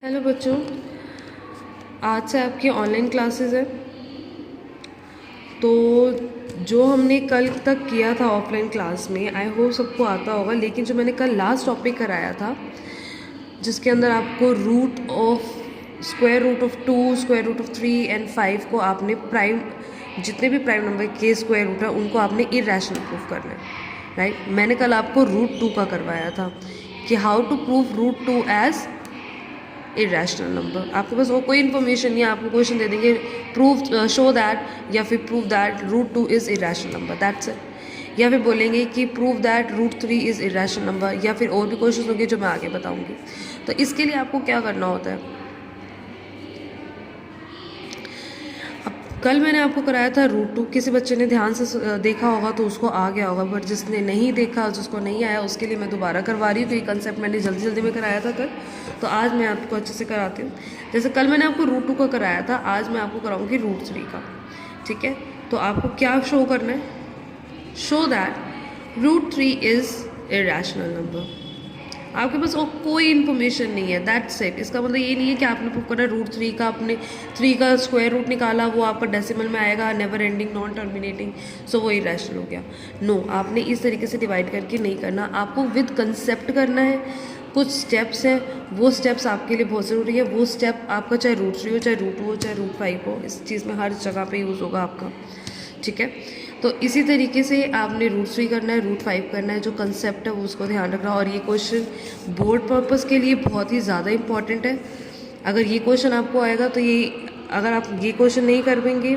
Hello बच्चों, आज से आपकी ऑनलाइन क्लासेस है। तो जो हमने कल तक किया था ऑफलाइन क्लास में, आई होप सबको आता होगा। लेकिन जो मैंने कल लास्ट टॉपिक कराया था, जिसके अंदर आपको square root of 2, square root of 3 and 5 को आपने प्राइम, जितने भी प्राइम नंबर के स्क्वायर रूट है उनको आपने इरेशनल प्रूफ करना है, राइट। मैंने कल आपको रूट 2 का करवाया था कि how to prove root 2 as irrational number. आपके पास वो कोई इन्फॉर्मेशन नहीं है, आपको क्वेश्चन दे देंगे प्रूव शो दैट या फिर prove that root 2 is irrational number, that's it. या फिर बोलेंगे कि prove that root 3 is irrational number, या फिर और भी क्वेश्चन होंगे जो मैं आगे बताऊंगी। तो इसके लिए आपको क्या करना होता है, कल मैंने आपको कराया था रूट 2। किसी बच्चे ने ध्यान से देखा होगा तो उसको आ गया होगा, बट जिसने नहीं देखा, जिसको नहीं आया, उसके लिए मैं दोबारा करवा रही हूँ। तो ये कंसेप्ट मैंने जल्दी जल्दी में कराया था कल, तो आज मैं आपको अच्छे से कराती हूँ। जैसे कल मैंने आपको रूट 2 का कराया था, आज मैं आपको कराऊँगी रूट 3 का, ठीक है। तो आपको क्या शो करना है, show that root 3 is irrational number. आपके पास और कोई इन्फॉर्मेशन नहीं है, दैट्स इट। इसका मतलब ये नहीं है कि आपने प्रूव करना है रूट 3 का, आपने 3 का स्क्वायर रूट निकाला, वो आपका डेसिमल में आएगा, नेवर एंडिंग, नॉन टर्मिनेटिंग, सो वो इरेशनल हो गया। नो, आपने इस तरीके से डिवाइड करके नहीं करना, आपको विद कंसेप्ट करना है। कुछ स्टेप्स हैं, वो स्टेप्स आपके लिए बहुत ज़रूरी है। वो स्टेप आपका चाहे रूट 3 हो, चाहे रूट 2 हो, चाहे रूट 5 हो, इस चीज़ में हर जगह पे यूज़ होगा आपका, ठीक है। तो इसी तरीके से आपने रूट 3 करना है, रूट 5 करना है। जो कंसेप्ट है वो उसको ध्यान रखना। और ये क्वेश्चन बोर्ड पर्पस के लिए बहुत ही ज़्यादा इंपॉर्टेंट है। अगर ये क्वेश्चन आपको आएगा तो अगर आप ये क्वेश्चन नहीं कर पाएंगे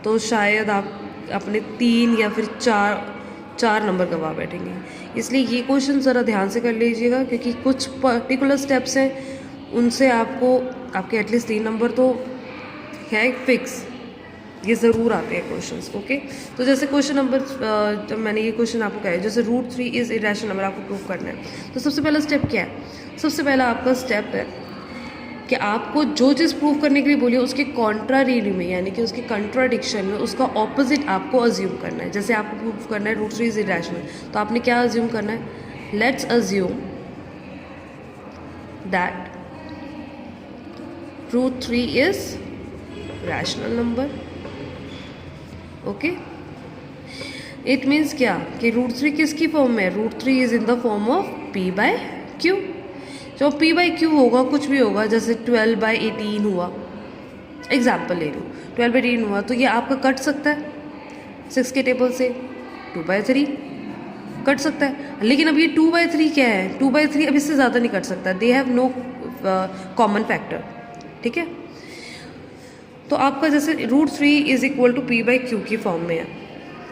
तो शायद आप अपने 3 या फिर 4 नंबर गवा बैठेंगे। इसलिए ये क्वेश्चन ज़रा ध्यान से कर लीजिएगा, क्योंकि कुछ पर्टिकुलर स्टेप्स हैं, उनसे आपके एटलीस्ट 3 नंबर तो है फिक्स, ये ज़रूर आते हैं क्वेश्चंस, ओके। तो जैसे क्वेश्चन नंबर, जब मैंने ये क्वेश्चन आपको कहा है, जैसे रूट 3 इज़ इरेशनल नंबर आपको प्रूव करना है, तो सबसे पहला स्टेप क्या है? सबसे पहला आपका स्टेप है कि आपको जो चीज़ प्रूव करने के लिए बोली है उसके कॉन्ट्रारी में, यानी कि उसके कंट्राडिक्शन में, उसका ऑपोजिट आपको अज्यूम करना है। जैसे आपको प्रूव करना है रूट 3 इज़ इरेशनल, तो आपने क्या अज्यूम करना है? Let's assume that root 3 is rational number, okay. It means क्या कि रूट 3 किसकी फॉर्म में है? Root 3 is in the form of p by q. जो p बाय क्यू होगा, कुछ भी होगा, जैसे 12/18 हुआ, एग्जाम्पल ले लो, 12/18 हुआ, तो ये आपका कट सकता है 6 के टेबल से, 2/3 कट सकता है। लेकिन अब ये 2/3 क्या है? 2/3 अब इससे ज़्यादा नहीं कट सकता, they have no common factor, ठीक है। तो आपका जैसे root 3 is equal to p by q की फॉर्म में है,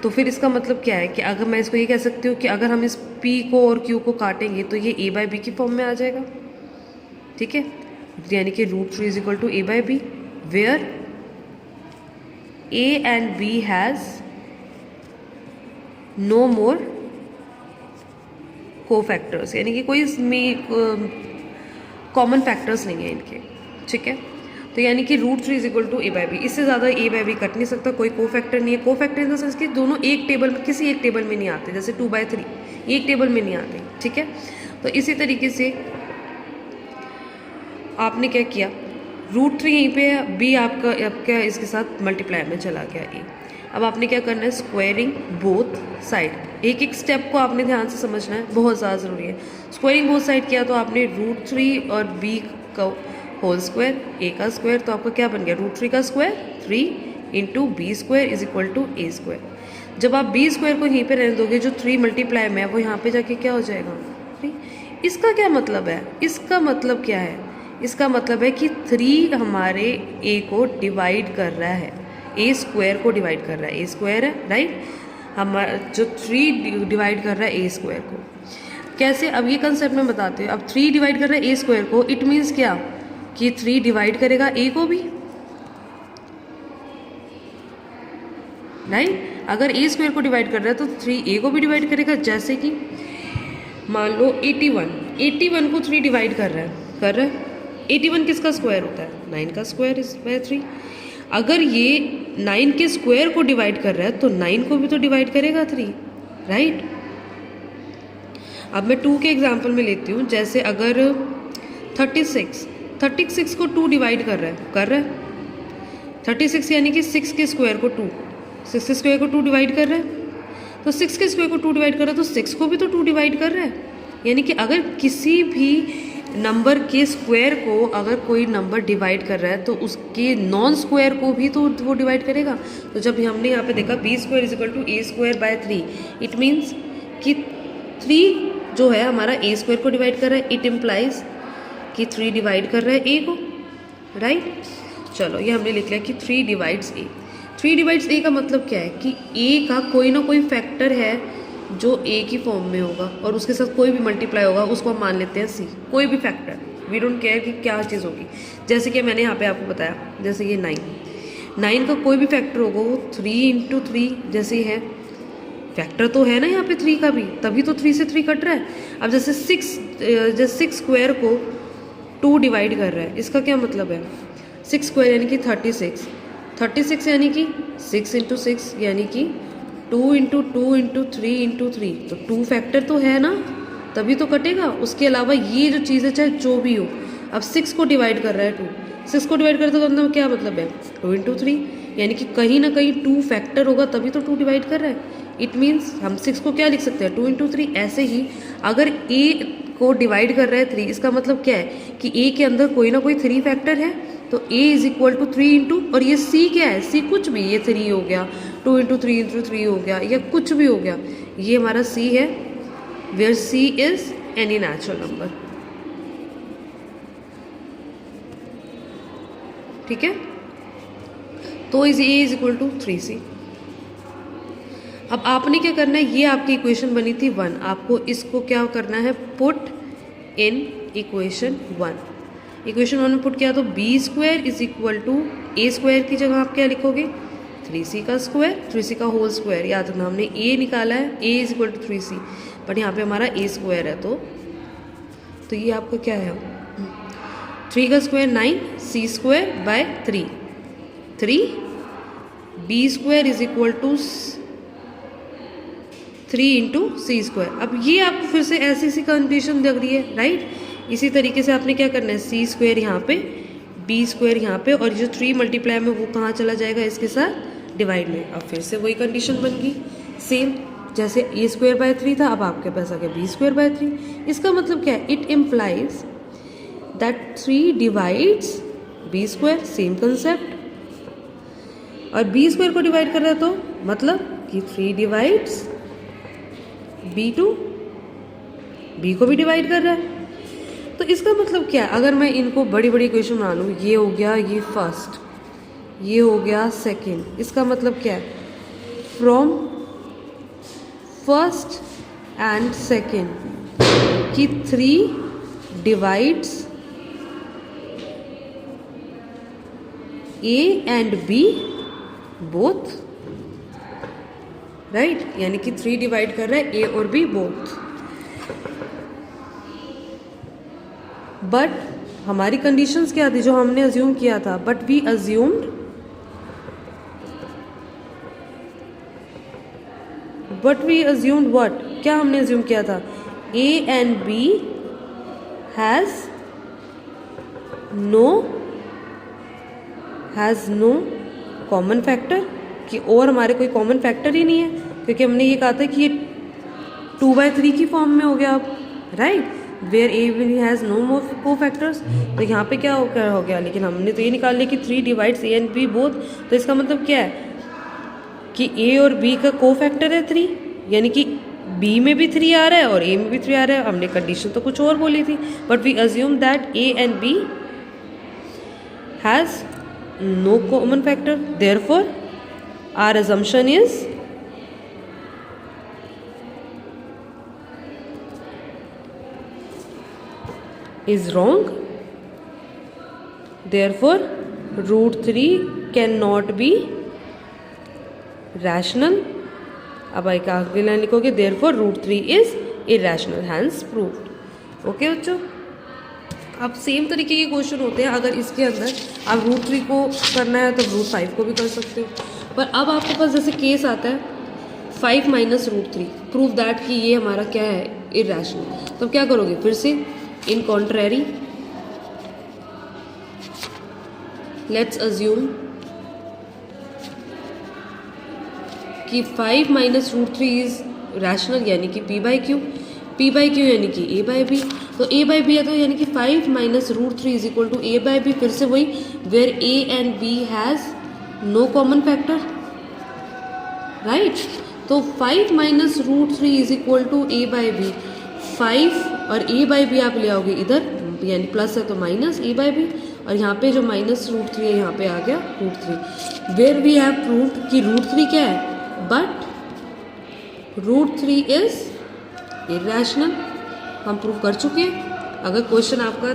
तो फिर इसका मतलब क्या है कि अगर मैं इसको ये कह सकती हूँ कि अगर हम इस p को और q को काटेंगे तो ये a बाई बी की फॉर्म में आ जाएगा, ठीक है। यानी कि root 3 is equal to a by b, where a and b has no more cofactors, यानी कि कोई कॉमन फैक्टर्स नहीं है इनके, ठीक है। तो यानी कि root 3 is equal to a by b, इससे ज़्यादा a बाई बी कट नहीं सकता, कोई को फैक्टर नहीं है। को फैक्टर इन द सेंस कि दोनों एक टेबल में, किसी एक टेबल में नहीं आते, जैसे 2/3 एक टेबल में नहीं आते, ठीक है। तो इसी तरीके से आपने क्या किया, रूट 3 यहीं पे है, b आपका इसके साथ मल्टीप्लाई में चला गया a। अब आपने क्या करना है? Squaring both side. एक एक स्टेप को आपने ध्यान से समझना है, बहुत ज़्यादा ज़रूरी है। स्क्वायरिंग बोथ साइड किया तो आपने रूट 3 और b का होल स्क्वायर, a का स्क्वायर, तो आपका क्या बन गया? रूट 3 का square 3 into b square is equal to a square. जब आप b स्क्वायर को यहीं पे रहने दोगे, जो 3 मल्टीप्लाई में है वो यहाँ पे जाके क्या हो जाएगा? 3। इसका क्या मतलब है? इसका मतलब क्या है? इसका मतलब है कि 3 हमारे a को डिवाइड कर रहा है, a स्क्वायर को डिवाइड कर रहा है, a स्क्वायर है, राइट। हमारा जो 3 डिवाइड कर रहा है a स्क्वायर को, कैसे? अब ये कंसेप्ट में बताते हैं। अब 3 डिवाइड कर रहा है a स्क्वायर को, इट मीन्स क्या कि 3 डिवाइड करेगा a को भी, राइट। अगर a स्क्वायर को डिवाइड कर रहा है तो 3 a को भी डिवाइड करेगा। जैसे कि मान लो 81 को 3 डिवाइड कर रहा है 81 किसका स्क्वायर होता है? 9 का स्क्वायर इज बाय 3। अगर ये 9 के स्क्वायर को डिवाइड कर रहा है तो 9 को भी तो डिवाइड करेगा 3, राइट। अब मैं 2 के एग्जाम्पल में लेती हूँ। जैसे अगर 36 36 को 2 डिवाइड कर रहा है 36 यानी कि 6 के स्क्वायर को 2, 6 के स्क्वायर को 2 डिवाइड कर रहा है, तो 6 के स्क्वायर को 2 डिवाइड कर रहा है तो 6 को भी तो 2 डिवाइड कर रहा है। यानी कि अगर किसी भी नंबर के स्क्वायर को अगर कोई नंबर डिवाइड कर रहा है तो उसके नॉन स्क्वायर को भी तो वो डिवाइड करेगा। तो जब हमने यहाँ पे देखा b square is equal to a square by 3, it means कि 3 जो है हमारा ए स्क्वायर को डिवाइड कर रहा है, इट इम्प्लाइज कि 3 डिवाइड कर रहा है ए को, राइट। चलो ये हमने लिख लिया कि 3 डिवाइड्स ए। 3 डिवाइड्स ए का मतलब क्या है कि ए का कोई ना कोई फैक्टर है जो ए की फॉर्म में होगा और उसके साथ कोई भी मल्टीप्लाई होगा, उसको हम मान लेते हैं सी, कोई भी फैक्टर, वी डोंट केयर कि क्या चीज़ होगी। जैसे कि मैंने यहाँ पे आपको बताया, जैसे ये 9 का कोई भी फैक्टर होगा वो 3 × 3 जैसे है, फैक्टर तो है ना यहाँ पे 3 का भी, तभी तो 3 से 3 कट रहा है। अब जैसे 6 स्क्वायर को 2 डिवाइड कर रहा है, इसका क्या मतलब है, 6 स्क्वायर यानी कि 36 यानी कि 6 × 6 यानी कि 2 × 2 × 3 × 3, तो 2 फैक्टर तो है ना, तभी तो कटेगा। उसके अलावा ये जो चीज़ है चाहे जो भी हो, अब 6 को डिवाइड कर रहा है 2, 6 को डिवाइड करते तो मतलब क्या मतलब है 2 × 3, यानी कि कहीं ना कहीं 2 फैक्टर होगा तभी तो 2 डिवाइड कर रहा है। इट मीन्स हम 6 को क्या लिख सकते हैं 2 × 3। ऐसे ही अगर a को डिवाइड कर रहा है 3, इसका मतलब क्या है कि a के अंदर कोई ना कोई 3 फैक्टर है, तो a इज इक्वल टू 3 × और ये c क्या है, c कुछ भी, ये 3 हो गया, 2 × 3 × 3 हो गया, या कुछ भी हो गया, ये हमारा c है, where c is any natural number. ठीक है, तो is a is equal to 3c। अब आपने क्या करना है, ये आपकी इक्वेशन बनी थी 1, आपको इसको क्या करना है, पुट इन इक्वेशन 1। इक्वेशन 1 में पुट किया तो b square is equal to a square की जगह आप क्या लिखोगे 3c का स्क्वायर, 3c का होल स्क्वायर। याद रखना हमने a निकाला है, a is equal to 3c, but यहाँ पे हमारा a स्क्वायर है, तो ये आपका क्या है 3 का square 9, c square by 3 b square is equal to 3 × c square. अब ये आपको फिर से ऐसी सी कंडीशन लग रही है, राइट। इसी तरीके से आपने क्या करना है, c स्क्वायर यहाँ पे, b स्क्वायर यहाँ पे, और जो 3 मल्टीप्लाई में वो कहाँ चला जाएगा, इसके साथ डिवाइड में। अब फिर से वही कंडीशन बन गई सेम, जैसे a स्क्वायर बाय 3 था, अब आपके पास आ गया b स्क्वायर बाय 3। इसका मतलब क्या है, it implies that 3 divides b square, same concept, और b स्क्वायर को डिवाइड कर रहा है तो मतलब कि 3 डिवाइड्स b को भी डिवाइड कर रहा है। तो इसका मतलब क्या है, अगर मैं इनको बड़ी बड़ी इक्वेशन बना लूँ, ये हो गया ये फर्स्ट, ये हो गया सेकंड, इसका मतलब क्या है, फ्रॉम फर्स्ट एंड सेकंड कि 3 divides a and b both, right, यानी कि 3 डिवाइड कर रहा है a और b बोथ। बट हमारी कंडीशंस क्या थी जो हमने अज्यूम किया था, बट वी अज्यूम्ड व्हाट, क्या हमने अज्यूम किया था, a and b has no common factor, कि और हमारे कोई कॉमन फैक्टर ही नहीं है, क्योंकि हमने ये कहा था कि ये 2/3 की फॉर्म में हो गया अब, right, where a has no more cofactors. तो यहाँ पे क्या हो गया, लेकिन हमने तो ये निकाल लिया कि 3 divides a and b both. तो इसका मतलब क्या है कि a और b का को-फैक्टर है 3, यानी कि b में भी 3 आ रहा है और a में भी 3 आ रहा है। हमने कंडीशन तो कुछ और बोली थी, but we assume that a and b has no common factor, therefore our assumption is wrong, therefore √3 cannot be rational। अब एक आखिरी लाइन लिखोगे, therefore √3 is irrational, hence proved। Okay बच्चों, अब सेम तरीके के क्वेश्चन होते हैं, अगर इसके अंदर आप √3 को करना है तो √5 को भी कर सकते हो। पर अब आपके पास जैसे केस आता है 5 - √3, प्रूव दैट कि ये हमारा क्या है, इरैशनल। तो क्या करोगे, फिर से इन कॉन्ट्रेरी लेट्स अज्यूम कि 5 minus root three is rational, यानी कि p by Q, p by Q यानी कि a बाई बी। तो a बाई बी है तो यानी कि 5 minus root three is equal to a by B. फिर से वही, where a and b has no common factor, right. तो 5 minus root three is equal to a by B. 5 और a बाई बी आप ले आओगे इधर, यानी प्लस है तो माइनस a बाई बी, और यहाँ पे जो माइनस रूट थ्री है यहाँ पे आ गया root three. Where we have proved कि रूट थ्री क्या है, but root three is irrational. हम प्रूव कर चुके हैं। अगर क्वेश्चन आपका